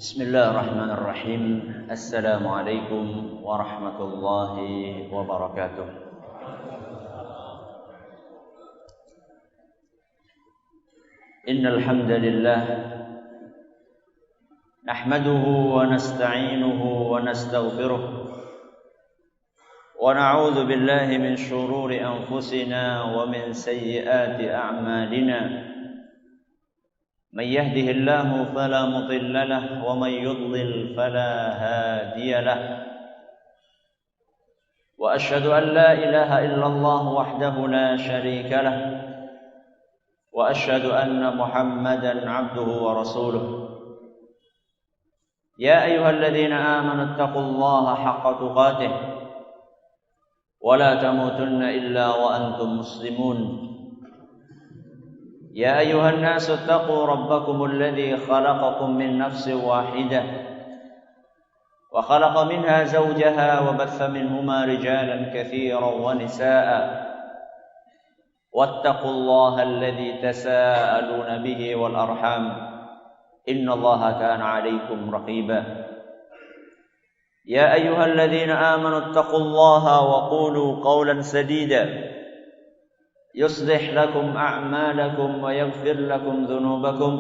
Bismillahirrahmanirrahim. Assalamualaikum warahmatullahi wabarakatuh. Innal hamdalillah nahmaduhu wa nasta'inuhu wa nastaghfiruh wa na'udzu billahi min shururi anfusina wa min sayyiati a'malina. من يهده الله فلا مضل له ومن يضلل فلا هادي له وأشهد أن لا إله إلا الله وحده لا شريك له وأشهد أن محمدا عبده ورسوله يا أيها الذين آمنوا اتقوا الله حق تقاته ولا تموتن إلا وأنتم مسلمون يا أيها الناس اتقوا ربكم الذي خلقكم من نفس واحدة وخلق منها زوجها وبث منهما رجالا كثيرا ونساء واتقوا الله الذي تساءلون به والأرحام إن الله كان عليكم رقيبا يا أيها الذين آمنوا اتقوا الله وقولوا قولا سديدا يصلح لكم أعمالكم ويغفر لكم ذنوبكم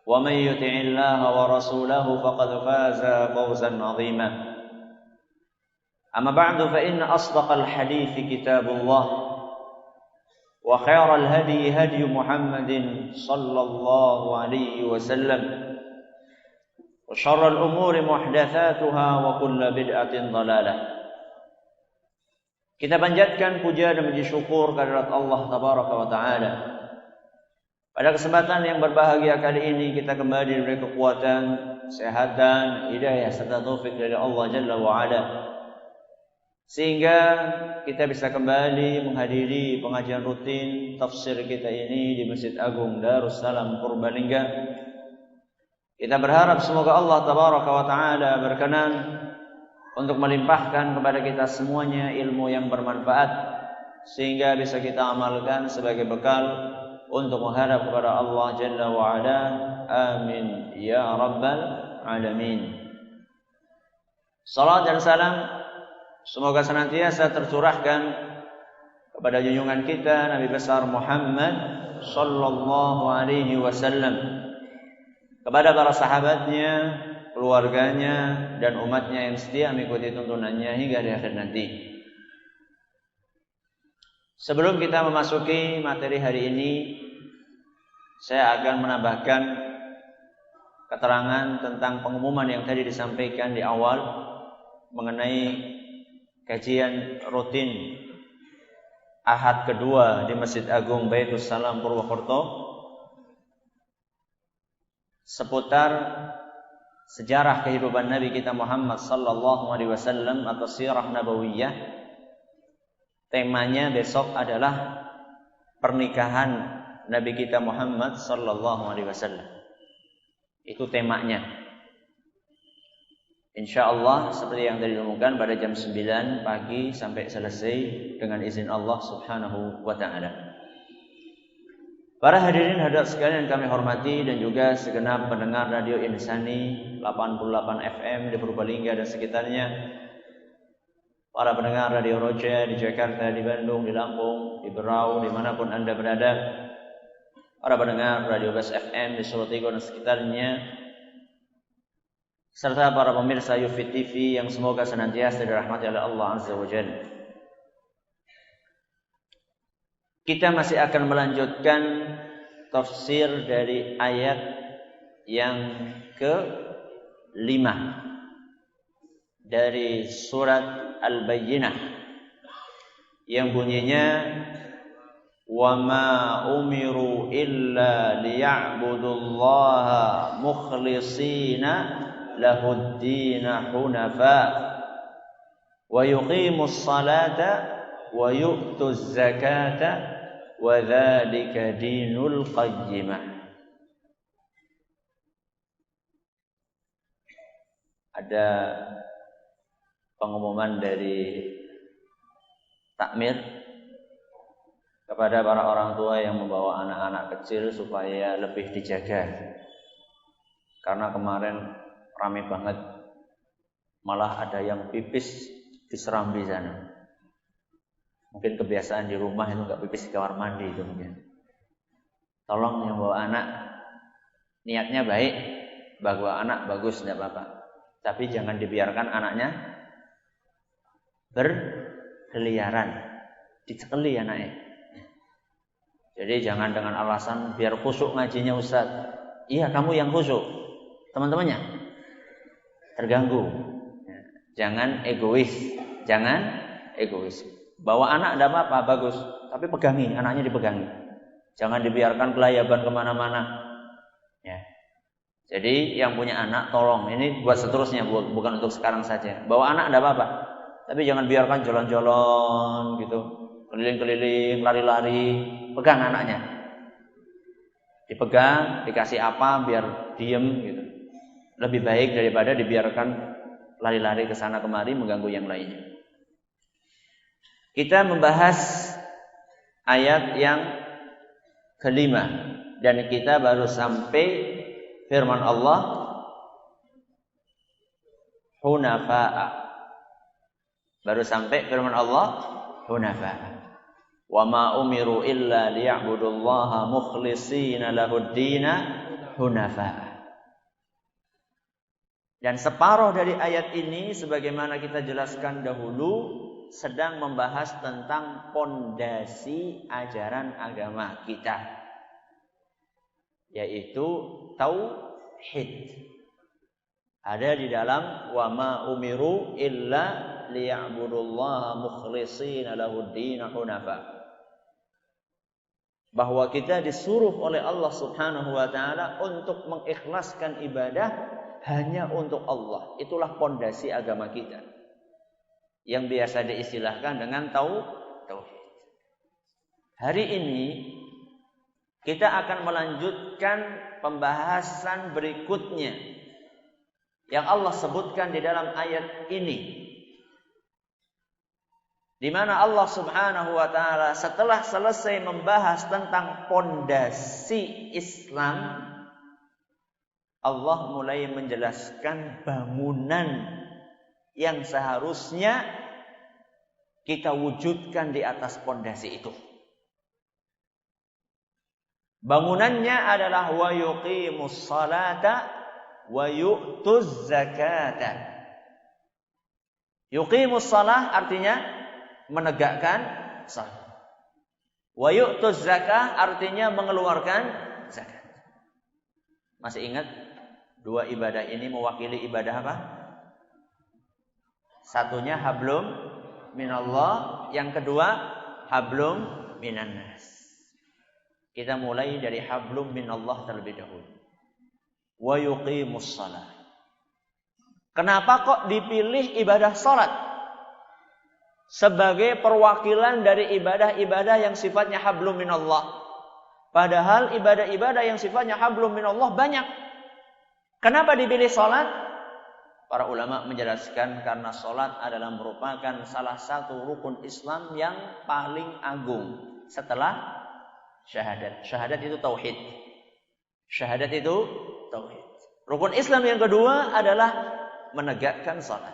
ومن يطع الله ورسوله فقد فاز فوزا عظيما أما بعد فإن أصدق الحديث كتاب الله وخير الهدي هدي محمد صلى الله عليه وسلم وشر الأمور محدثاتها وكل بدعة ضلالة. Kita panjatkan puja dan puji syukur kehadirat Allah Tabaraka wa Ta'ala. Pada kesempatan yang berbahagia kali ini kita kembali diberi kekuatan, kesehatan, hidayah serta taufik dari Allah Jalla wa Ala, sehingga kita bisa kembali menghadiri pengajian rutin tafsir kita ini di Masjid Agung Darussalam Purbalingga. Kita berharap semoga Allah Tabaraka wa Ta'ala berkenan untuk melimpahkan kepada kita semuanya ilmu yang bermanfaat sehingga bisa kita amalkan sebagai bekal untuk menghadap kepada Allah Jalla wa Ala. Amin ya rabbal alamin. Salat dan salam semoga senantiasa tercurahkan kepada junjungan kita Nabi besar Muhammad sallallahu alaihi wasallam, kepada para sahabatnya, keluarganya dan umatnya yang setia mengikuti tuntunannya hingga di akhir nanti. Sebelum kita memasuki materi hari ini, saya akan menambahkan keterangan tentang pengumuman yang tadi disampaikan di awal mengenai kajian rutin Ahad kedua di Masjid Agung Baitus Salam Purwokerto seputar sejarah kehidupan Nabi kita Muhammad sallallahu alaihi wasallam atau sirah nabawiyah. Temanya besok adalah pernikahan Nabi kita Muhammad sallallahu alaihi wasallam. Itu temanya. Insyaallah seperti yang tadi diumumkan pada jam 9 pagi sampai selesai dengan izin Allah Subhanahu wa taala. Para hadirin hadirat sekalian yang kami hormati dan juga segenap pendengar Radio Insani 88 FM di Purbalingga dan sekitarnya, para pendengar Radio Roja di Jakarta, di Bandung, di Lampung, di Berau, dimanapun Anda berada, para pendengar Radio Bas FM di Solo Tigo dan sekitarnya, serta para pemirsa Yufi TV yang semoga senantiasa dirahmati oleh Allah Azza wa Jalla. Kita masih akan melanjutkan tafsir dari ayat yang ke-5 dari surat Al-Bayyinah yang bunyinya wa ma umiru illa liya'budullaha mukhlishina lahud-din hunafa wa yuqimus salata wa yu'tuz zakata wa dzalika dinul qayyimah. Ada pengumuman dari takmir kepada para orang tua yang membawa anak-anak kecil supaya lebih dijaga Karena kemarin ramai banget, malah ada yang pipis di serambi sana. Mungkin kebiasaan di rumah itu nggak pipis di kamar mandi itu mungkin. Tolong yang bawa anak, niatnya baik, bawa anak bagus tidak apa-apa. Tapi jangan dibiarkan anaknya berkeliaran, dicekeli anaknya. Jadi jangan dengan alasan biar khusyuk ngajinya Ustaz. Iya, kamu yang khusyuk, teman-temannya terganggu. Jangan egois, jangan egois. Bawa anak tidak apa-apa, bagus. Tapi pegangi, anaknya dipegangi. Jangan dibiarkan kelayaban kemana-mana. Ya. Jadi yang punya anak, tolong. Ini buat seterusnya, bukan untuk sekarang saja. Bawa anak tidak apa-apa. Tapi jangan biarkan jalan-jalan gitu, keliling-keliling, lari-lari. Pegang anaknya. Dipegang, dikasih apa biar diem gitu. Lebih baik daripada dibiarkan lari-lari ke sana kemari mengganggu yang lainnya. Kita membahas ayat yang kelima dan kita baru sampai firman Allah hunafa'a. Baru sampai firman Allah hunafa'a. Wa ma umiru illa liya'budullaha mukhlishina lahud-dina hunafa'a. Dan separuh dari ayat ini sebagaimana kita jelaskan dahulu sedang membahas tentang pondasi ajaran agama kita, yaitu tauhid. Ada di dalam wa ma umiru illa liya'budullaha mukhlishina lahud-dina hunafa. Bahwa kita disuruh oleh Allah Subhanahu wa taala untuk mengikhlaskan ibadah hanya untuk Allah. Itulah pondasi agama kita, yang biasa diistilahkan dengan tauhid. Hari ini kita akan melanjutkan pembahasan berikutnya yang Allah sebutkan di dalam ayat ini, di mana Allah Subhanahu wa taala setelah selesai membahas tentang pondasi Islam, Allah mulai menjelaskan bangunan yang seharusnya kita wujudkan di atas pondasi itu. Bangunannya adalah wa yuqimus salata wa yu'tuz zakata. Yuqimus salah artinya menegakkan salat. Wa yu'tuz zakah artinya mengeluarkan zakat. Masih ingat dua ibadah ini mewakili ibadah apa? Satunya hablum minallah, yang kedua hablum minannas. Kita mulai dari hablum minallah terlebih dahulu. Wa yuqimus shalah. Kenapa kok dipilih ibadah salat sebagai perwakilan dari ibadah-ibadah yang sifatnya hablum minallah? Padahal ibadah-ibadah yang sifatnya hablum minallah banyak. Kenapa dipilih salat? Para ulama menjelaskan karena salat adalah merupakan salah satu rukun Islam yang paling agung setelah syahadat. Syahadat itu tauhid. Syahadat itu tauhid. Rukun Islam yang kedua adalah menegakkan salat.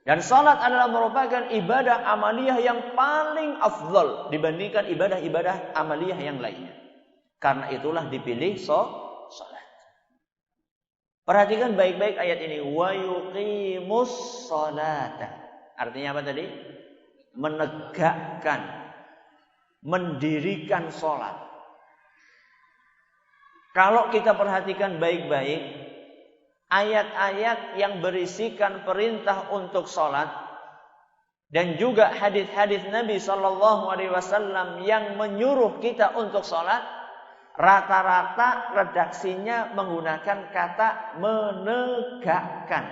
Dan salat adalah merupakan ibadah amaliyah yang paling afdal dibandingkan ibadah-ibadah amaliyah yang lainnya. Karena itulah dipilih salat. Perhatikan baik-baik ayat ini. Wa yuqimus salata. Artinya apa tadi? Menegakkan, mendirikan salat. Kalau kita perhatikan baik-baik ayat-ayat yang berisikan perintah untuk salat dan juga hadis-hadis Nabi sallallahu alaihi wasallam yang menyuruh kita untuk salat, rata-rata redaksinya menggunakan kata menegakkan.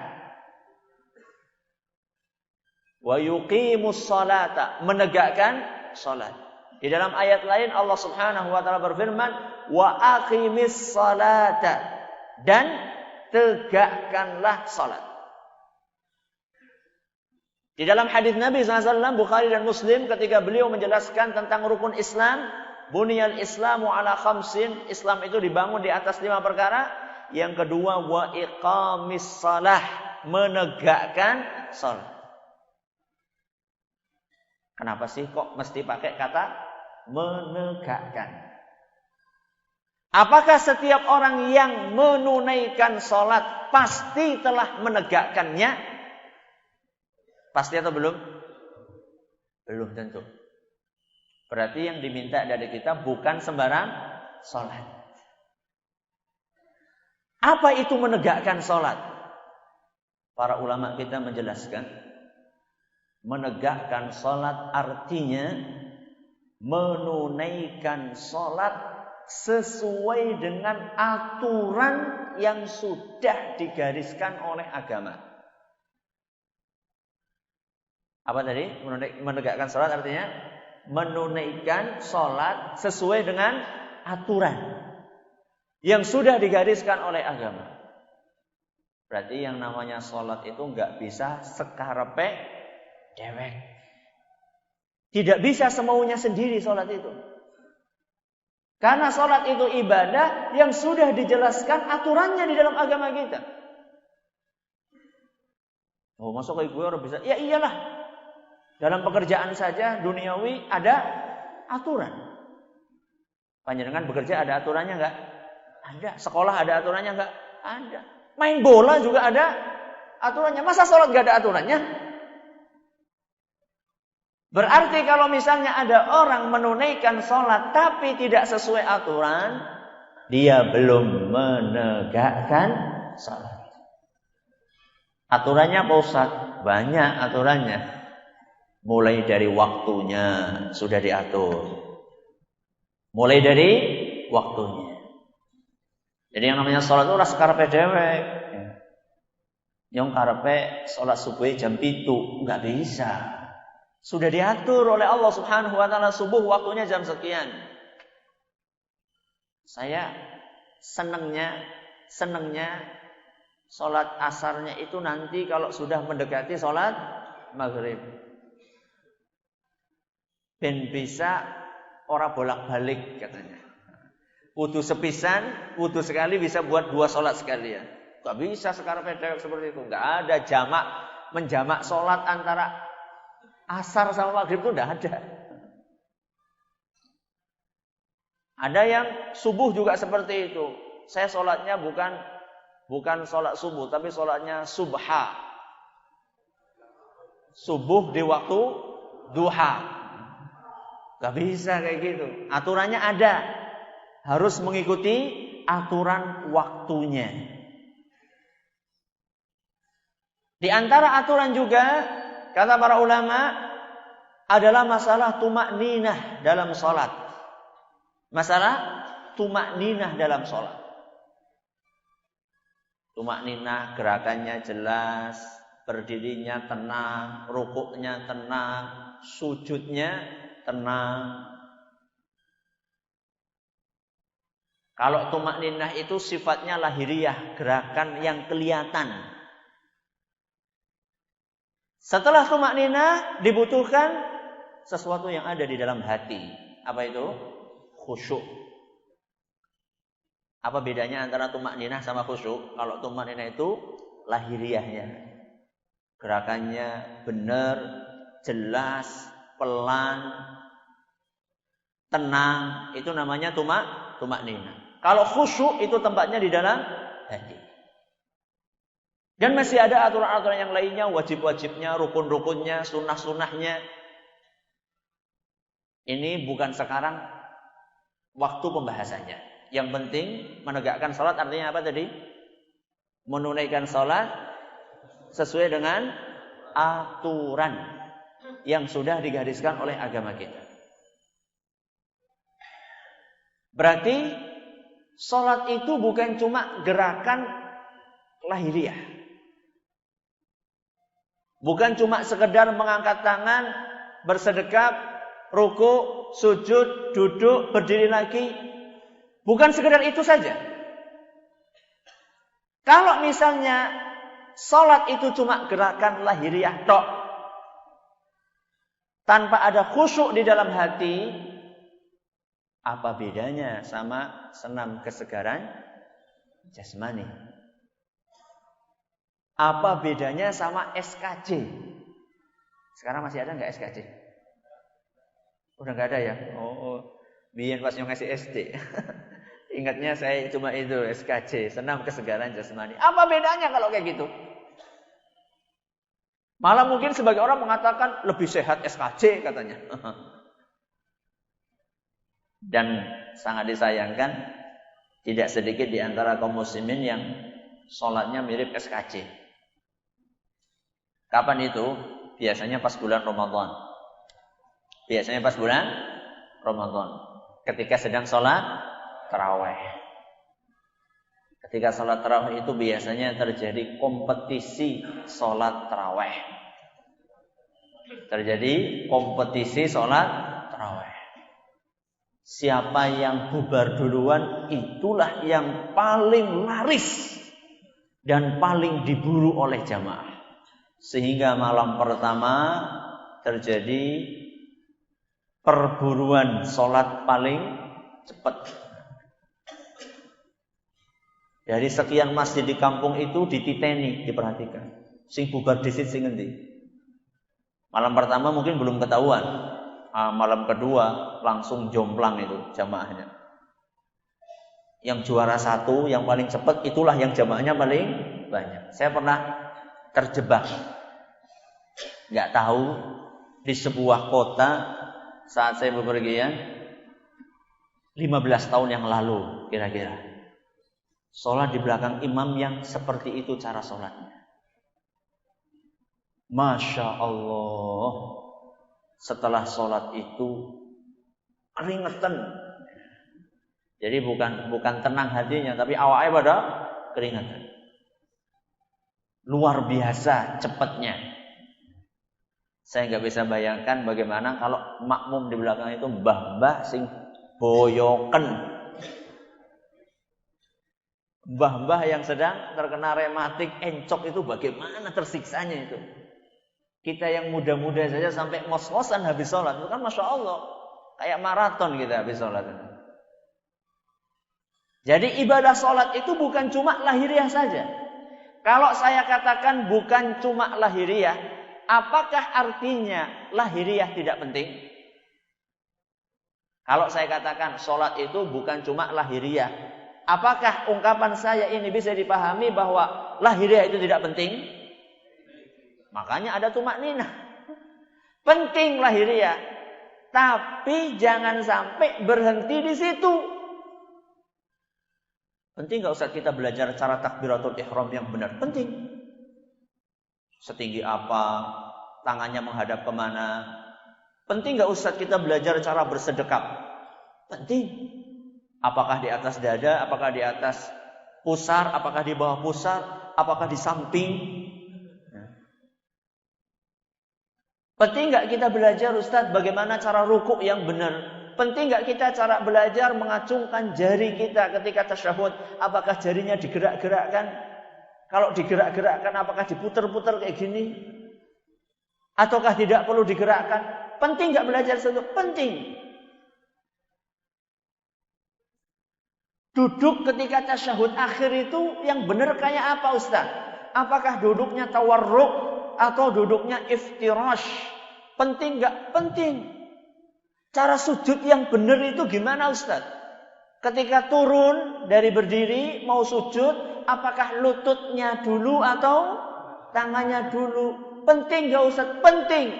Wa yuqimus salata, menegakkan salat. Di dalam ayat lain Allah Subhanahu wa taala berfirman, wa aqimis salata, dan tegakkanlah salat. Di dalam hadis Nabi SAW Bukhari dan Muslim ketika beliau menjelaskan tentang rukun Islam, buniyal Islamu ala khamsin, Islam itu dibangun di atas 5 perkara. Yang kedua, wa iqamis shalah, menegakkan salat. Kenapa sih kok mesti pakai kata menegakkan? Apakah setiap orang yang menunaikan salat pasti telah menegakkannya? Pasti atau belum? Belum tentu. Berarti yang diminta dari kita bukan sembarang salat. Apa itu menegakkan salat? Para ulama kita menjelaskan, menegakkan salat artinya menunaikan salat sesuai dengan aturan yang sudah digariskan oleh agama. Apa tadi? Menegakkan salat artinya menunaikan salat sesuai dengan aturan yang sudah digariskan oleh agama. Berarti yang namanya salat itu enggak bisa sekarepe dewek. Tidak bisa semaunya sendiri salat itu. Karena salat itu ibadah yang sudah dijelaskan aturannya di dalam agama kita. Oh, masuk ke gue orang bisa? Ya iyalah. Dalam pekerjaan saja duniawi ada aturan. Panjenengan bekerja ada aturannya enggak? Ada. Sekolah ada aturannya enggak? Ada. Main bola juga ada aturannya. Masa sholat enggak ada aturannya? Berarti kalau misalnya ada orang menunaikan sholat tapi tidak sesuai aturan, dia belum menegakkan sholat. Aturannya Pak Ustaz? Banyak aturannya. Mulai dari waktunya sudah diatur. Mulai dari waktunya. Jadi yang namanya sholat itu ras karepe dewek. Yang karepe sholat subuh jam 7 enggak bisa. Sudah diatur oleh Allah Subhanahu wa taala, subuh waktunya jam sekian. Saya senengnya sholat asarnya itu nanti kalau sudah mendekati sholat maghrib. Ben bisa ora bolak-balik katanya. Wudu sepisan, wudu sekali bisa buat 2 sholat sekalian. Gak bisa sekarang pedewek seperti itu. Gak ada jamak, menjamak sholat antara asar sama maghrib itu gak ada. Ada yang subuh juga seperti itu. Saya sholatnya bukan sholat subuh, tapi sholatnya subha. Subuh di waktu duha. Gak bisa kayak gitu. Aturannya ada. Harus mengikuti aturan waktunya. Di antara aturan juga, kata para ulama, adalah masalah tumakninah dalam sholat. Masalah tumakninah dalam sholat. Tumakninah gerakannya jelas, berdirinya tenang, rukuknya tenang, sujudnya tenang. Kalau tumakninah itu sifatnya lahiriah, gerakan yang kelihatan. Setelah tumakninah dibutuhkan sesuatu yang ada di dalam hati. Apa itu? Khusyuk. Apa bedanya antara tumakninah sama khusyuk? Kalau tumakninah itu lahiriahnya. Gerakannya benar, jelas, pelan, tenang, itu namanya tumakninah. Kalau khusyuk itu tempatnya di dalam hati. Dan masih ada aturan-aturan yang lainnya, wajib-wajibnya, rukun-rukunnya, sunnah-sunnahnya. Ini bukan sekarang waktu pembahasannya. Yang penting menegakkan salat artinya apa tadi? Menunaikan salat sesuai dengan aturan yang sudah digariskan oleh agama kita. Berarti salat itu bukan cuma gerakan lahiriah. Bukan cuma sekedar mengangkat tangan, bersedekap, ruku, sujud, duduk, berdiri lagi. Bukan sekedar itu saja. Kalau misalnya salat itu cuma gerakan lahiriah tok, tanpa ada khusyuk di dalam hati, apa bedanya sama senam kesegaran Jasmani. Apa bedanya sama SKJ? Sekarang masih ada nggak SKJ? Udah nggak ada ya? Oh, biyen pas ngasih SD. Ingatnya saya cuma itu SKJ, senam kesegaran jasmani. Apa bedanya kalau kayak gitu? Malah mungkin sebagai orang mengatakan lebih sehat SKJ katanya. Dan sangat disayangkan tidak sedikit di antara kaum muslimin yang sholatnya mirip SKJ. Kapan itu? Biasanya pas bulan Ramadan. Biasanya pas bulan Ramadan. Ketika sedang sholat tarawih. Ketika sholat tarawih itu biasanya terjadi kompetisi sholat tarawih. Terjadi kompetisi sholat tarawih. Siapa yang bubar duluan, itulah yang paling laris dan paling diburu oleh jamaah. Sehingga malam pertama terjadi perburuan sholat paling cepat. Dari sekian masjid di kampung itu dititeni, diperhatikan. Sing bubar disit sing endi. Malam pertama mungkin belum ketahuan. Malam kedua langsung jomplang itu jamaahnya. Yang juara satu, yang paling cepat itulah yang jamaahnya paling banyak. Saya pernah terjebak, nggak tahu di sebuah kota saat saya bepergian 15 tahun yang lalu kira-kira. Sholat di belakang imam yang seperti itu cara sholatnya. Masya Allah. Setelah sholat itu keringetan. Jadi bukan tenang hatinya, tapi awalnya pada keringetan. Luar biasa cepatnya. Saya nggak bisa bayangkan bagaimana kalau makmum di belakang itu mbah-mbah sing boyoken. Mbah-mbah yang sedang terkena rematik encok itu bagaimana tersiksanya itu. Kita yang muda-muda saja sampai ngos-ngosan habis sholat. Itu kan Masya Allah. Kayak maraton kita habis sholat. Jadi ibadah sholat itu bukan cuma lahiriah saja. Kalau saya katakan bukan cuma lahiriah, apakah artinya lahiriah tidak penting? Kalau saya katakan sholat itu bukan cuma lahiriah, apakah ungkapan saya ini bisa dipahami bahwa lahiriah itu tidak penting? Makanya ada tumakninah. Penting lahiriah. Tapi jangan sampai berhenti di situ. Penting gak usah kita belajar cara takbiratul ihram yang benar. Penting. Setinggi apa, tangannya menghadap kemana. Penting gak usah kita belajar cara bersedekap. Penting. Apakah di atas dada, apakah di atas pusar, apakah di bawah pusar, apakah di samping. Penting nggak kita belajar Ustadz bagaimana cara rukuk yang benar? Penting nggak kita cara belajar mengacungkan jari kita ketika tasyahud? Apakah jarinya digerak-gerakkan? Kalau digerak-gerakkan apakah diputer-puter kayak gini? Ataukah tidak perlu digerakkan? Penting nggak belajar itu? Penting. Duduk ketika tasyahud akhir itu yang benar kayak apa Ustadz? Apakah duduknya tawarruk atau duduknya iftirash? Penting nggak? Penting. Cara sujud yang benar itu gimana Ustaz? Ketika turun dari berdiri mau sujud, apakah lututnya dulu atau tangannya dulu? Penting nggak Ustaz? Penting.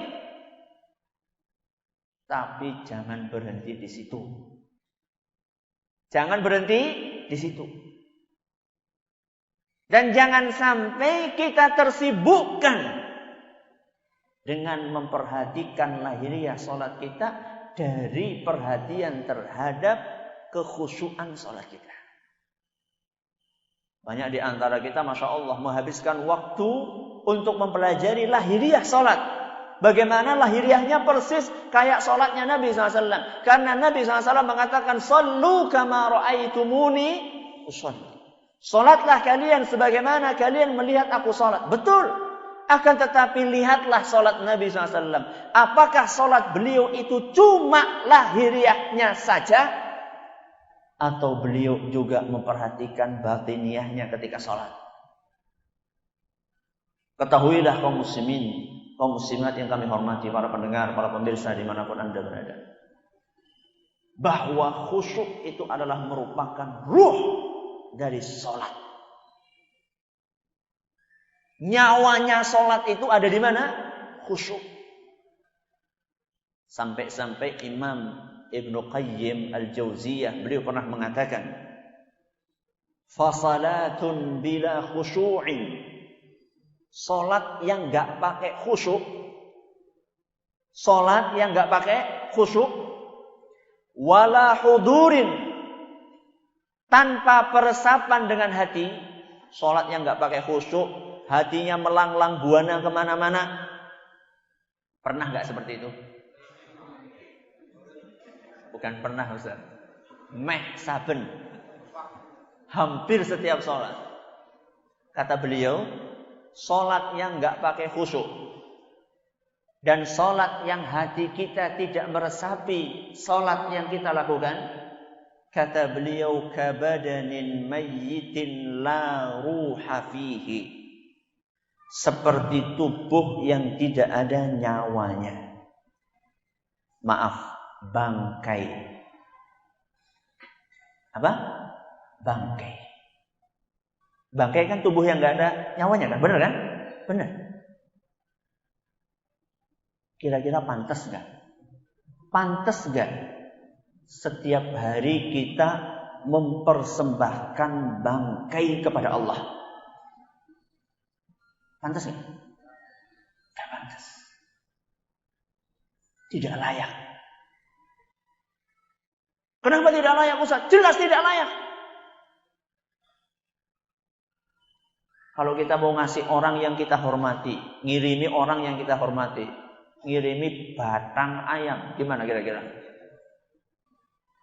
Tapi jangan berhenti di situ. Jangan berhenti di situ. Dan jangan sampai kita tersibukkan dengan memperhatikan lahiriah sholat kita dari perhatian terhadap kekhusyuan sholat kita. Banyak di antara kita Masya Allah menghabiskan waktu untuk mempelajari lahiriah sholat. Bagaimana lahiriahnya persis kayak sholatnya Nabi SAW. Karena Nabi SAW mengatakan, Sallu kama ra'aitumuni usolli. Sholatlah kalian sebagaimana kalian melihat aku sholat. Betul. Akan tetapi lihatlah sholat Nabi SAW. Apakah sholat beliau itu cuma lahiriahnya saja? Atau beliau juga memperhatikan batiniyahnya ketika sholat? Ketahuilah kaum muslimin, kaum muslimat yang kami hormati, para pendengar, para pemirsa dimanapun Anda berada, bahwa khusyuk itu adalah merupakan ruh dari sholat. Nyawanya sholat itu ada di mana? Khusyuk. Sampai-sampai Imam Ibnu Qayyim Al-Jauziyah beliau pernah mengatakan, fasalatun bila khusyu'in, salat yang enggak pakai khusyuk, salat yang enggak pakai khusyuk, wala hudurin, tanpa peresapan dengan hati, salat yang enggak pakai khusyuk, hatinya melanglang buana kemana-mana. Pernah enggak seperti itu? Bukan pernah, Ustaz. Meh saben. Hampir setiap sholat. Kata beliau, sholat yang enggak pakai khusyuk dan sholat yang hati kita tidak meresapi sholat yang kita lakukan, kata beliau, kabadanin mayyitin la ruha fihi, seperti tubuh yang tidak ada nyawanya. Maaf, bangkai. Apa? Bangkai. Bangkai kan tubuh yang enggak ada nyawanya kan? Benar kan? Benar. Kira-kira pantas enggak? Pantas enggak setiap hari kita mempersembahkan bangkai kepada Allah? Pantas enggak? Enggak pantas. Tidak layak. Kenapa tidak layak, Ustaz? Jelas tidak layak. Kalau kita mau ngasih orang yang kita hormati, ngirimi orang yang kita hormati, ngirimi batang ayam, gimana kira-kira?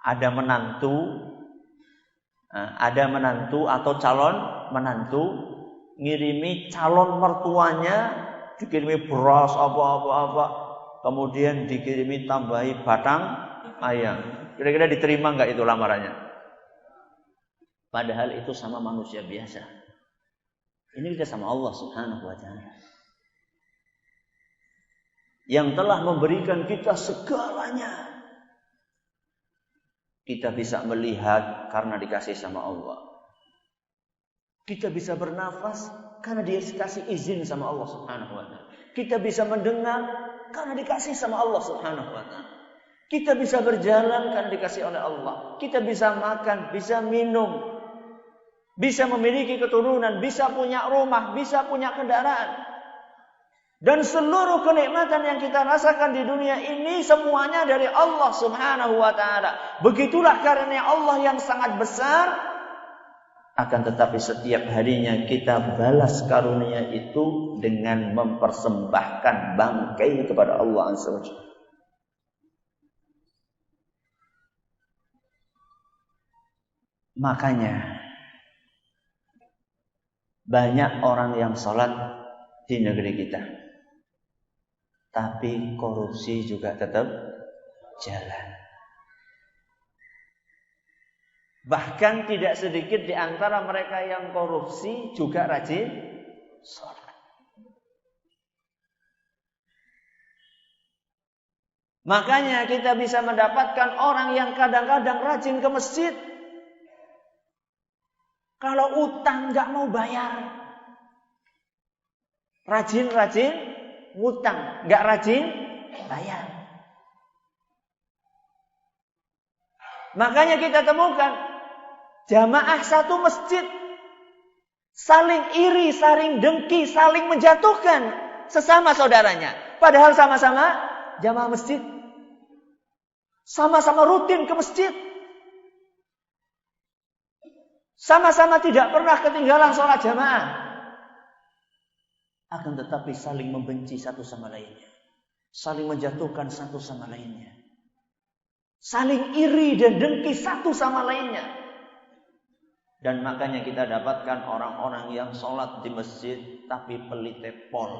Ada menantu atau calon menantu, ngirimi calon mertuanya, dikirimi beras apa-apa, kemudian dikirimi tambahi batang ayam. Kira-kira diterima enggak itu lamarannya? Padahal itu sama manusia biasa. Ini kita sama Allah Subhanahu wa ta'ala, yang telah memberikan kita segalanya. Kita bisa melihat karena dikasih sama Allah. Kita bisa bernafas karena dikasih izin sama Allah Subhanahu wa ta'ala. Kita bisa mendengar karena dikasih sama Allah Subhanahu wa ta'ala. Kita bisa berjalan karena dikasih oleh Allah. Kita bisa makan, bisa minum, bisa memiliki keturunan, bisa punya rumah, bisa punya kendaraan. Dan seluruh kenikmatan yang kita rasakan di dunia ini semuanya dari Allah Subhanahu wa ta'ala. Begitulah karunia Allah yang sangat besar. Akan tetapi setiap harinya kita balas karunia itu dengan mempersembahkan bangkai kepada Allah Azza wa Jalla. Makanya banyak orang yang sholat di negeri kita, tapi korupsi juga tetap jalan. Bahkan tidak sedikit di antara mereka yang korupsi juga rajin sholat. Makanya kita bisa mendapatkan orang yang kadang-kadang rajin ke masjid, kalau utang nggak mau bayar, rajin-rajin ngutang, nggak rajin bayar. Makanya kita temukan jamaah satu masjid saling iri, saling dengki, saling menjatuhkan sesama saudaranya. Padahal sama-sama jamaah masjid, sama-sama rutin ke masjid, sama-sama tidak pernah ketinggalan sholat jamaah. Akan tetapi saling membenci satu sama lainnya, saling menjatuhkan satu sama lainnya, saling iri dan dengki satu sama lainnya. Dan makanya kita dapatkan orang-orang yang sholat di masjid tapi pelite pol.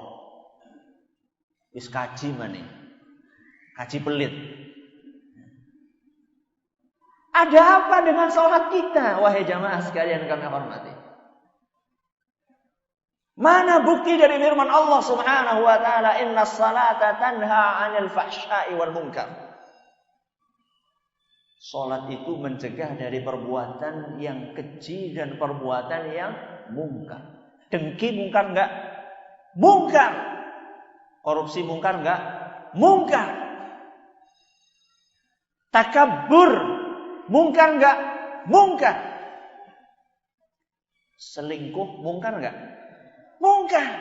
Wis kaji mana? Kaji pelit. Ada apa dengan sholat kita? Wahai jamaah sekalian kami hormati. Mana bukti dari firman Allah Subhanahu wa taala, "Innas salata tanha 'anil fahsya'i wal munkar." Salat itu mencegah dari perbuatan yang keji dan perbuatan yang mungkar. Dengki mungkar enggak? Mungkar. Korupsi mungkar enggak? Mungkar. Takabur mungkar enggak? Mungkar. Selingkuh mungkar enggak? Mungkar.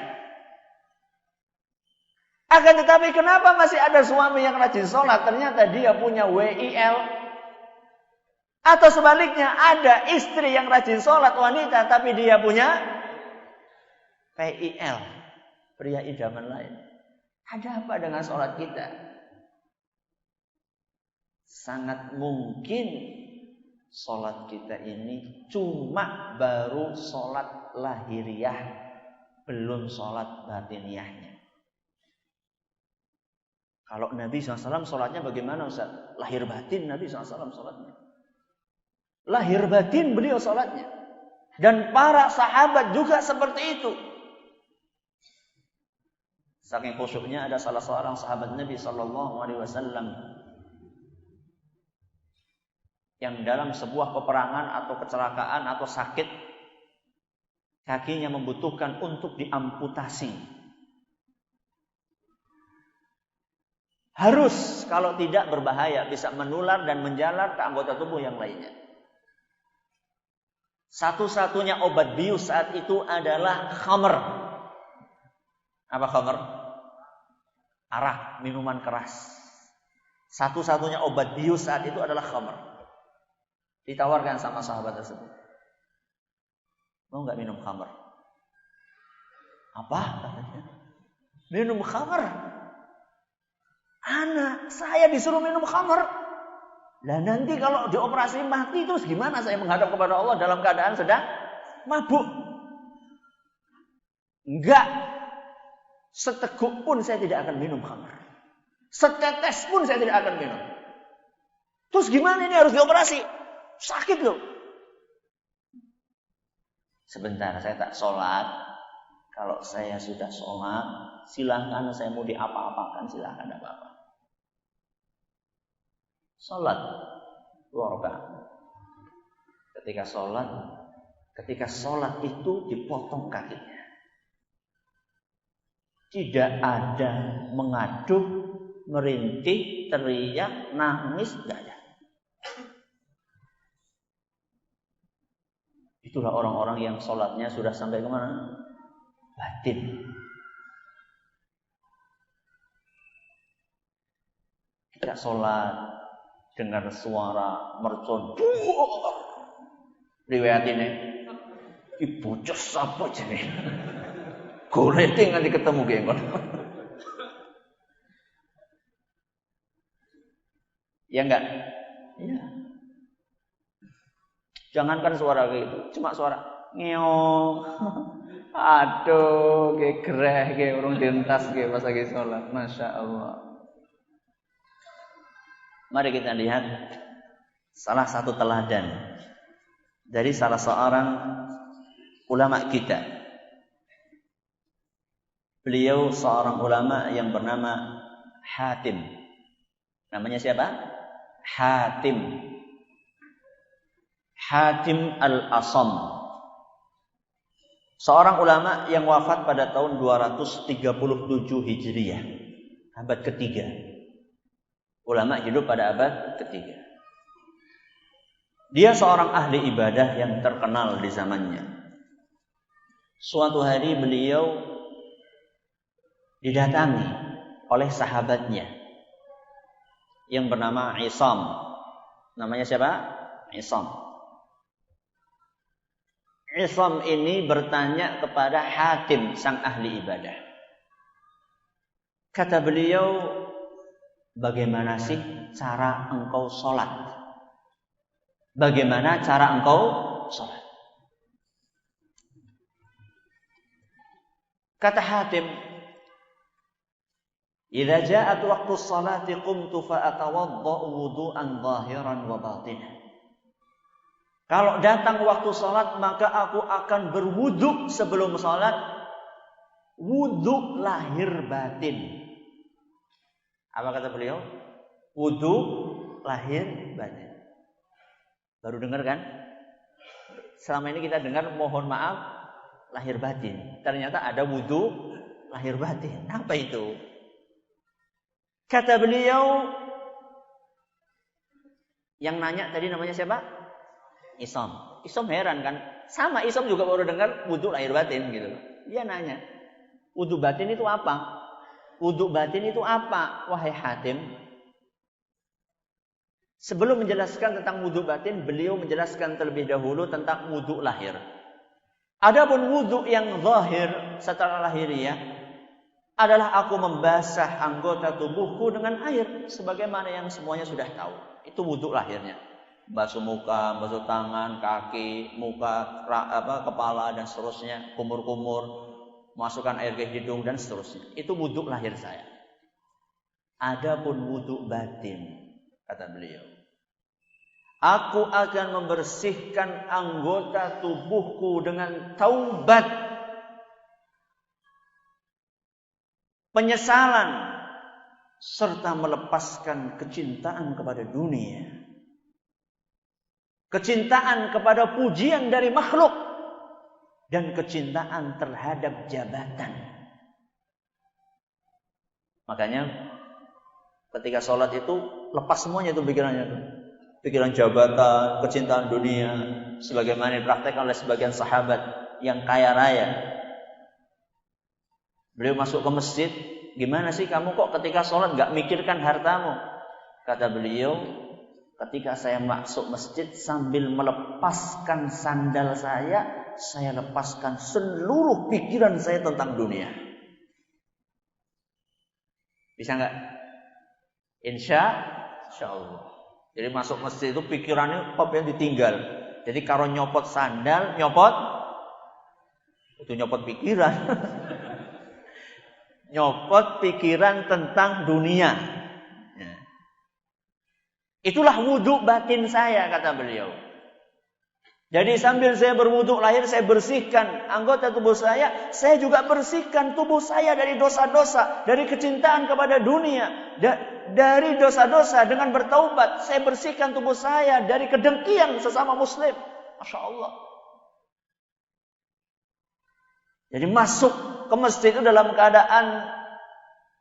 Akan tetapi kenapa masih ada suami yang rajin sholat? Ternyata dia punya WIL. Atau sebaliknya ada istri yang rajin sholat wanita tapi dia punya PIL. Pria idaman lain. Ada apa dengan sholat kita? Sangat mungkin sholat kita ini cuma baru sholat lahiriah, belum sholat batiniahnya. Kalau Nabi SAW sholatnya bagaimana Ustaz? Lahir batin Nabi SAW sholatnya. Lahir batin beliau sholatnya. Dan para sahabat juga seperti itu. Saking khusyuknya ada salah seorang sahabat Nabi SAW yang dalam sebuah peperangan atau kecelakaan atau sakit, kakinya membutuhkan untuk diamputasi. Harus, kalau tidak berbahaya, bisa menular dan menjalar ke anggota tubuh yang lainnya. Satu-satunya obat bius saat itu adalah khamr. Apa khamr? Arak, minuman keras. Satu-satunya obat bius saat itu adalah khamr. Ditawarkan sama sahabat tersebut. Mau nggak minum khamr? Apa? Minum khamr? Anak, saya disuruh minum khamr. Lah nanti kalau dioperasi mati terus gimana saya menghadap kepada Allah dalam keadaan sedang mabuk? Enggak. Seteguk pun saya tidak akan minum khamr. Setetes pun saya tidak akan minum. Terus gimana ini harus dioperasi? Sakit loh. Sebentar, saya tak sholat. Kalau saya sudah sholat, silahkan saya mau diapa-apakan, silahkan apa-apa. Sholat 2 rakaat. Ketika sholat itu dipotong kakinya. Tidak ada mengaduh, merintih, teriak, nangis, tidak ada. Itulah orang-orang yang sholatnya sudah sampai kemana? Batin. Kita sholat dengar suara mercon. Riwayat ini, ibu jos apa jadi? Goleting nanti ketemu genggon. Ya enggak? Iya. Jangankan suara kayak itu, cuma suara ngeong. Aduh, kayak gereh, kayak urung dientas kayak pas lagi sholat. Masya Allah. Mari kita lihat salah satu teladan dari salah seorang ulama kita. Beliau seorang ulama yang bernama Hatim. Namanya siapa? Hatim. Hatim al-Asam. Seorang ulama yang wafat pada tahun 237 Hijriah. Abad ketiga. Ulama hidup pada abad ketiga. Dia seorang ahli ibadah yang terkenal di zamannya. Suatu hari beliau didatangi oleh sahabatnya yang bernama Isam. Namanya siapa? Isam. Isam ini bertanya kepada Hatim, sang ahli ibadah. Kata beliau, bagaimana sih cara engkau sholat? Bagaimana cara engkau sholat? Kata Hatim, idza ja'at waqtu sholati qumtu fa atawadda'u wudu'an zahiran wa batinan. Kalau datang waktu sholat, maka aku akan berwudu sebelum sholat. Wudu lahir batin. Apa kata beliau? Wudu lahir batin. Baru dengar kan? Selama ini kita dengar mohon maaf lahir batin. Ternyata ada wudu lahir batin. Apa itu? Kata beliau, yang nanya tadi namanya siapa? Isom. Isom heran kan? Sama Isom juga baru dengar wudu lahir batin gitu. Dia nanya, wudu batin itu apa? Wudu batin itu apa? Wahai Hatim. Sebelum menjelaskan tentang wudu batin, beliau menjelaskan terlebih dahulu tentang wudu lahir. Adapun wudu yang zahir secara lahiriah adalah aku membasah anggota tubuhku dengan air sebagaimana yang semuanya sudah tahu. Itu wudu lahirnya. Basuh muka, basuh tangan, kaki, muka, kepala dan seterusnya, kumur-kumur, masukkan air ke hidung dan seterusnya. Itu wudu lahir saya. Adapun wudu batin, kata beliau, aku akan membersihkan anggota tubuhku dengan taubat, penyesalan, serta melepaskan kecintaan kepada dunia. Kecintaan kepada pujian dari makhluk dan kecintaan terhadap jabatan. Makanya ketika sholat itu lepas semuanya itu pikirannya. Pikiran jabatan, kecintaan dunia, sebagaimana dipraktekkan oleh sebagian sahabat yang kaya raya. Beliau masuk ke masjid, gimana sih kamu kok ketika sholat gak mikirkan hartamu? Kata beliau, ketika saya masuk masjid sambil melepaskan sandal saya lepaskan seluruh pikiran saya tentang dunia. Bisa nggak? Insya Allah. Jadi masuk masjid itu pikirannya apa yang ditinggal. Jadi kalau nyopot sandal, itu nyopot pikiran. Nyopot pikiran tentang dunia. Itulah wudu batin saya, kata beliau. Jadi sambil saya berwudu lahir, saya bersihkan anggota tubuh saya juga bersihkan tubuh saya dari dosa-dosa, dari kecintaan kepada dunia, dari dosa-dosa dengan bertaubat. Saya bersihkan tubuh saya dari kedengkian sesama muslim. Masya Allah. Jadi masuk ke masjid itu dalam keadaan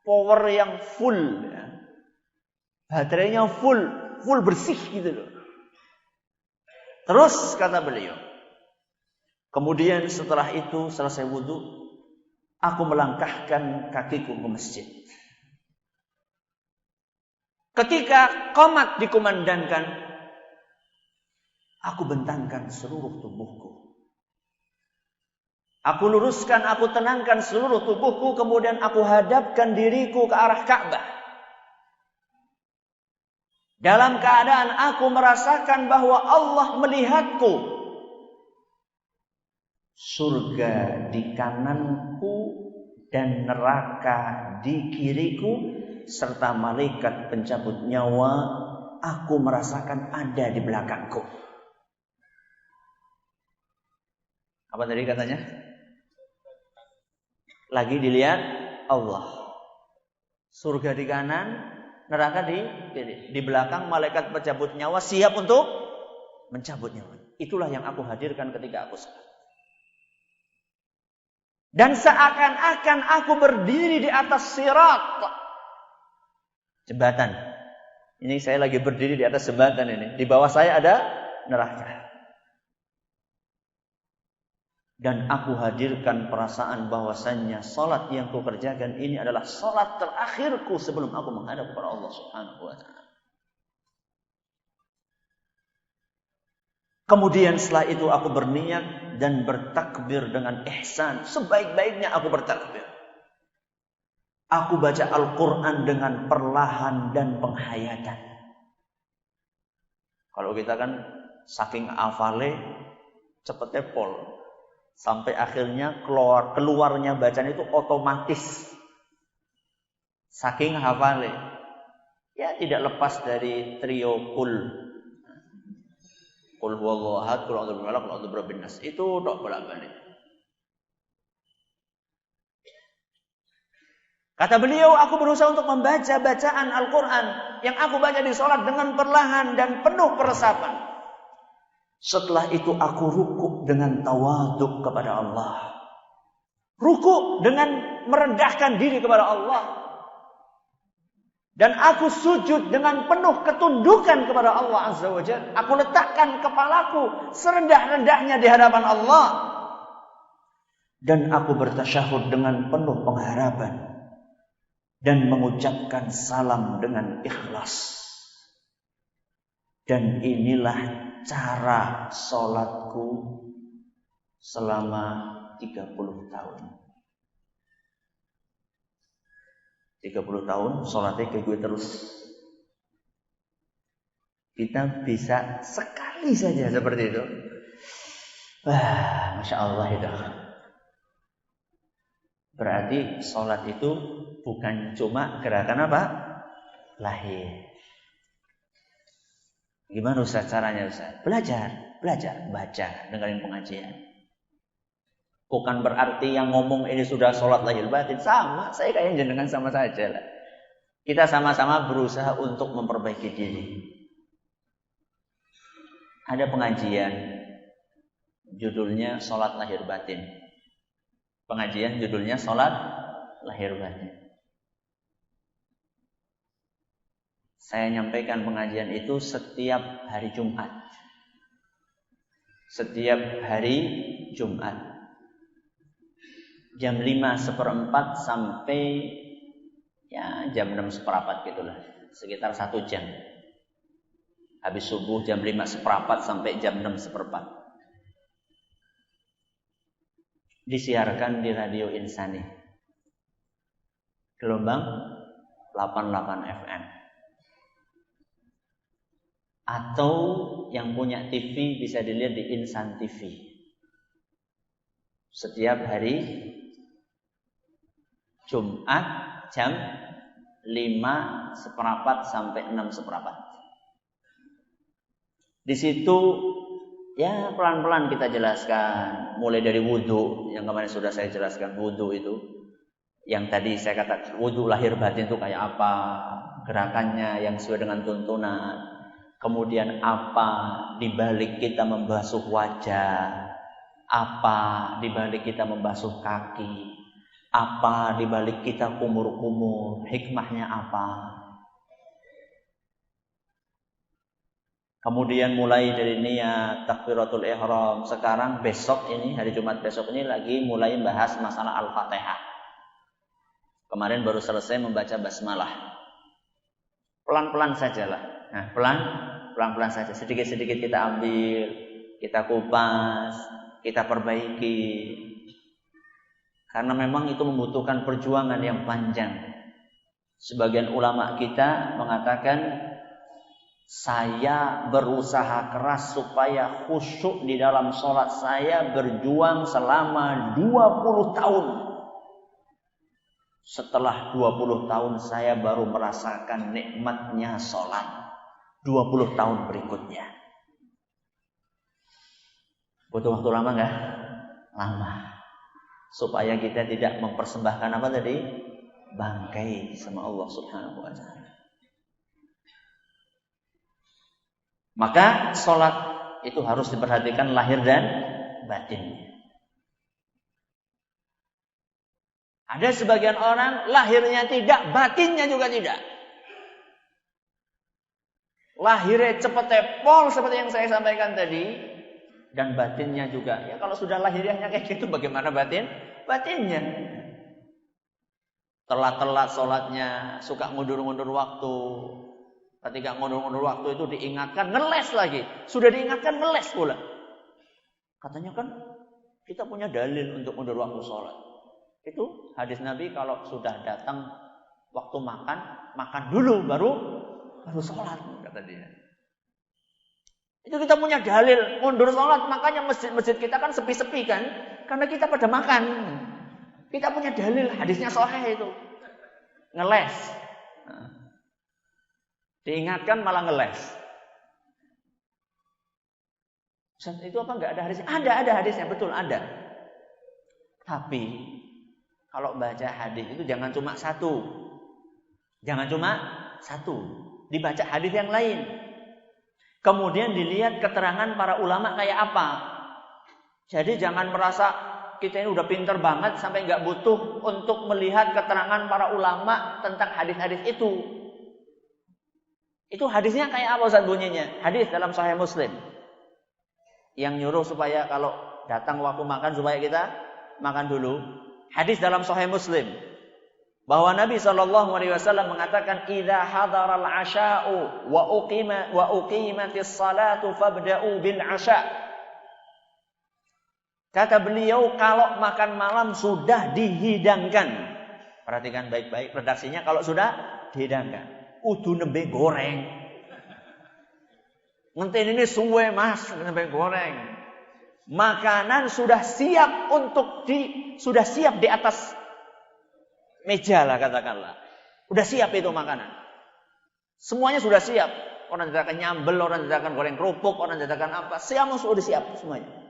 power yang full, baterainya full bersih gitu loh. Terus kata beliau, kemudian setelah itu selesai wudu, aku melangkahkan kakiku ke masjid. Ketika qomat dikumandangkan, aku bentangkan seluruh tubuhku. Aku luruskan, aku tenangkan seluruh tubuhku, kemudian aku hadapkan diriku ke arah Ka'bah. Dalam keadaan aku merasakan bahwa Allah melihatku. Surga di kananku dan neraka di kiriku, serta malaikat pencabut nyawa aku merasakan ada di belakangku. Apa tadi katanya? Lagi dilihat Allah. Surga di kanan, neraka di kiri. Di belakang malaikat pencabut nyawa siap untuk mencabut nyawa. Itulah yang aku hadirkan ketika aku sholat. Dan seakan-akan aku berdiri di atas sirat, jembatan. Ini saya lagi berdiri di atas jembatan ini. Di bawah saya ada neraka. Dan aku hadirkan perasaan bahwasannya salat yang kukerjakan ini adalah salat terakhirku sebelum aku menghadap kepada Allah Subhanahu wa taala. Kemudian setelah itu aku berniat dan bertakbir dengan ihsan. Sebaik-baiknya aku bertakbir. Aku baca Al-Quran dengan perlahan dan penghayatan. Kalau kita kan saking hafale cepetnya pol. Sampai akhirnya keluarnya bacaan itu otomatis. Saking hafale. Ya tidak lepas dari trio kul. Qul huwallahu ahad, qul a'udzu birabbil falaq, qul a'udzu birabbin nas. Itu tok bolak-balik. Kata beliau, aku berusaha untuk membaca bacaan Al-Quran yang aku baca di sholat dengan perlahan dan penuh peresapan. Setelah itu aku rukuk dengan tawaduk kepada Allah. Rukuk dengan merendahkan diri kepada Allah. Dan aku sujud dengan penuh ketundukan kepada Allah Azza wa Jalla. Aku letakkan kepalaku serendah-rendahnya di hadapan Allah. Dan aku bertasyahud dengan penuh pengharapan. Dan mengucapkan salam dengan ikhlas. Dan inilah cara sholatku selama 30 tahun. 30 tahun sholatnya kayak gue terus. Kita bisa sekali saja seperti itu. Wah, Masya Allah itu. Berarti sholat itu bukan cuma gerakan apa? Lahir. Gimana Ustaz caranya Ustaz? Belajar, baca, dengerin pengajian. Bukan berarti yang ngomong ini sudah sholat lahir batin. Sama, saya kayak jenengan sama saja lah. Kita sama-sama berusaha untuk memperbaiki diri. Ada pengajian, judulnya sholat lahir batin. Pengajian judulnya sholat lahir batin. Saya nyampaikan pengajian itu setiap hari Jumat. Setiap hari Jumat. Jam 5:15 sampai ya jam 6:15 gitulah. Sekitar 1 jam. Habis subuh jam 5:15 sampai jam 6:15. Disiarkan di Radio Insani. Gelombang 88 FM. Atau yang punya TV bisa dilihat di Insan TV. Setiap hari Jumat jam 5:15 sampai 6:15. Di situ ya pelan-pelan kita jelaskan. Mulai dari wudhu, yang kemarin sudah saya jelaskan wudhu itu. Yang tadi saya katakan wudhu lahir batin itu kayak apa. Gerakannya yang sesuai dengan tuntunan. Kemudian apa dibalik kita membasuh wajah, apa dibalik kita membasuh kaki, apa dibalik kita kumur-kumur, hikmahnya apa. Kemudian mulai dari niat, takbiratul ihram. Sekarang besok ini, hari Jumat besok ini lagi mulai bahas masalah Al-Fatihah. Kemarin baru selesai membaca basmalah. Pelan-pelan sajalah. Nah, pelan-pelan saja. Sedikit-sedikit kita ambil, kita kupas, kita perbaiki. Karena memang itu membutuhkan perjuangan yang panjang. Sebagian ulama kita mengatakan, saya berusaha keras supaya khusyuk di dalam sholat saya, berjuang selama 20 tahun. Setelah 20 tahun saya baru merasakan nikmatnya sholat. 20 tahun berikutnya. Butuh waktu lama enggak? Lama. Supaya kita tidak mempersembahkan apa tadi? Bangkai sama Allah Subhanahu wa ta'ala. Maka sholat itu harus diperhatikan lahir dan batinnya. Ada sebagian orang lahirnya tidak, batinnya juga tidak. Lahirnya cepet pol seperti yang saya sampaikan tadi. Dan batinnya juga. Ya kalau sudah lahiriahnya kayak gitu, bagaimana batinnya? Telat-telat sholatnya, suka ngundur-ngundur waktu. Ketika ngundur-ngundur waktu itu diingatkan, ngeles lagi. Sudah diingatkan, ngeles pula. Katanya kan kita punya dalil untuk mundur waktu sholat. Itu hadis Nabi kalau sudah datang waktu makan dulu baru sholat, kata dia. Itu kita punya dalil mundur sholat, makanya masjid-masjid kita kan sepi-sepi kan, karena kita pada makan. Kita punya dalil, hadisnya sahih itu. Ngeles. Diingatkan malah ngeles. Ustaz, itu apa enggak ada hadisnya? Ada hadisnya, betul ada. Tapi kalau baca hadis itu jangan cuma satu. Jangan cuma satu. Dibaca hadis yang lain. Kemudian dilihat keterangan para ulama kayak apa. Jadi jangan merasa kita ini udah pinter banget sampai nggak butuh untuk melihat keterangan para ulama tentang hadis-hadis itu. Itu hadisnya kayak apa Ustaz bunyinya? Hadis dalam Sahih Muslim. Yang nyuruh supaya kalau datang waktu makan supaya kita makan dulu. Hadis dalam Sahih Muslim. Bahwa Nabi SAW mengatakan, "Idza hadaral 'asha'u wa uqimatis salatu fabda'u bil 'asha'." Kata beliau, kalau makan malam sudah dihidangkan. Perhatikan baik-baik redaksinya, kalau sudah dihidangkan. Udu nembe goreng. Ngenten ini suwe mas, nembe goreng. Makanan sudah siap sudah siap di atas meja lah katakanlah. Sudah siap itu makanan. Semuanya sudah siap. Orang dadakan nyambel, orang dadakan goreng kerupuk, orang dadakan apa. Semua sudah siap semuanya.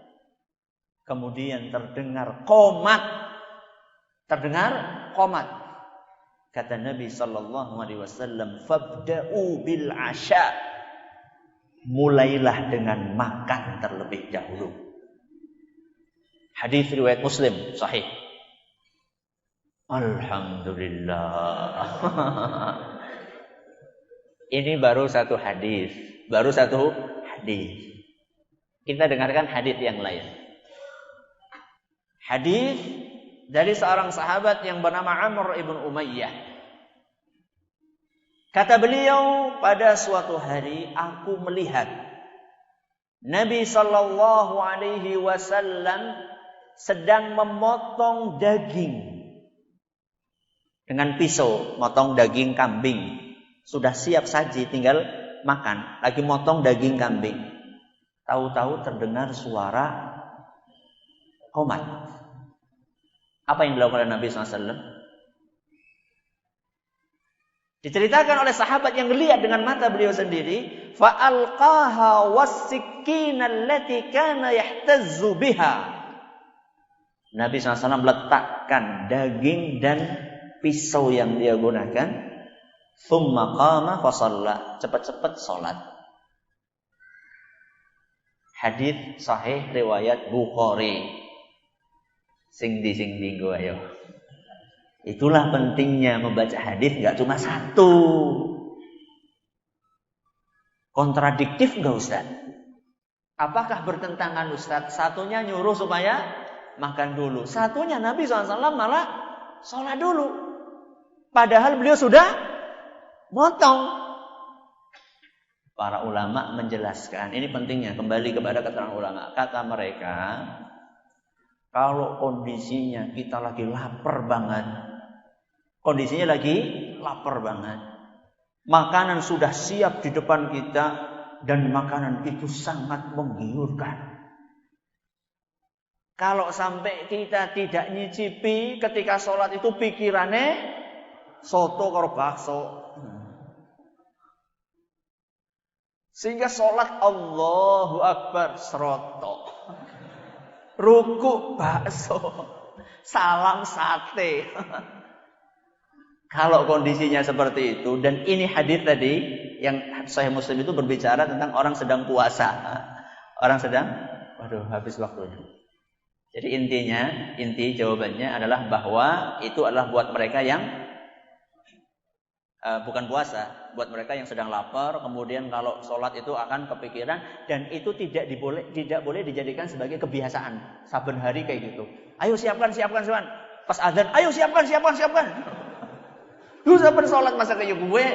Kemudian terdengar qomat. Kata Nabi SAW, "Fabda'u bil 'asha." Mulailah dengan makan terlebih dahulu. Hadis riwayat Muslim sahih. Alhamdulillah. Ini baru satu hadis. Kita dengarkan hadis yang lain. Hadis dari seorang sahabat yang bernama Amr ibn Umayyah. Kata beliau, pada suatu hari aku melihat Nabi sallallahu alaihi wasallam sedang memotong daging dengan pisau, motong daging kambing. Sudah siap saji, tinggal makan. Lagi motong daging kambing. Tahu-tahu terdengar suara qomat. Apa yang dilakukan oleh Nabi SAW? Diceritakan oleh sahabat yang melihat dengan mata beliau sendiri. Fa'alqaha was-sikkina allati kana yahtazzu biha. Nabi SAW meletakkan daging dan pisau yang dia gunakan. Thumma qama fa shalla. Cepat-cepat salat. Hadis sahih riwayat Bukhari. Sing di go ayo. Itulah pentingnya membaca hadis, enggak cuma satu. Kontradiktif enggak Ustaz? Apakah bertentangan Ustaz? Satunya nyuruh supaya makan dulu. Satunya Nabi SAW malah sholat dulu. Padahal beliau sudah motong. Para ulama menjelaskan, ini pentingnya kembali kepada keterangan ulama. Kata mereka, kalau kondisinya kita lagi lapar banget. Makanan sudah siap di depan kita. Dan makanan itu sangat menggiurkan. Kalau sampai kita tidak nyicipi ketika sholat itu pikirannya soto karo bakso. Sehingga sholat Allahu Akbar seroto. Ruku bakso, salam sate. Kalau kondisinya seperti itu, dan ini hadis tadi yang Sahih Muslim itu berbicara tentang orang sedang puasa. Habis waktunya. Jadi inti jawabannya adalah bahwa itu adalah buat mereka yang bukan puasa, buat mereka yang sedang lapar, kemudian kalau sholat itu akan kepikiran, dan itu tidak boleh dijadikan sebagai kebiasaan. Saben hari kayak gitu. Ayo siapkan. Pas azan, ayo siapkan. Lu saben sholat masa kayak gue.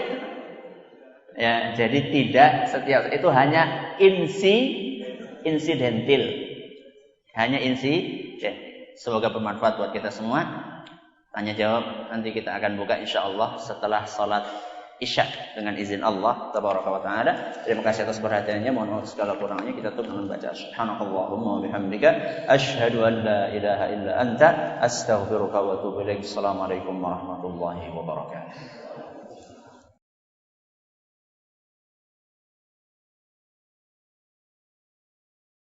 Ya, jadi tidak setiap itu hanya insidentil. Hanya Semoga bermanfaat buat kita semua. Tanya jawab nanti kita akan buka insyaallah setelah salat Isya dengan izin Allah tabaraka wa taala. Terima kasih atas perhatiannya. Mohon maaf segala kurangnya. Kita tutup dengan baca subhanakallahumma wa bihamdika asyhadu an la ilaha illa anta astaghfiruka wa atubu ilaik. Assalamualaikum warahmatullahi wabarakatuh.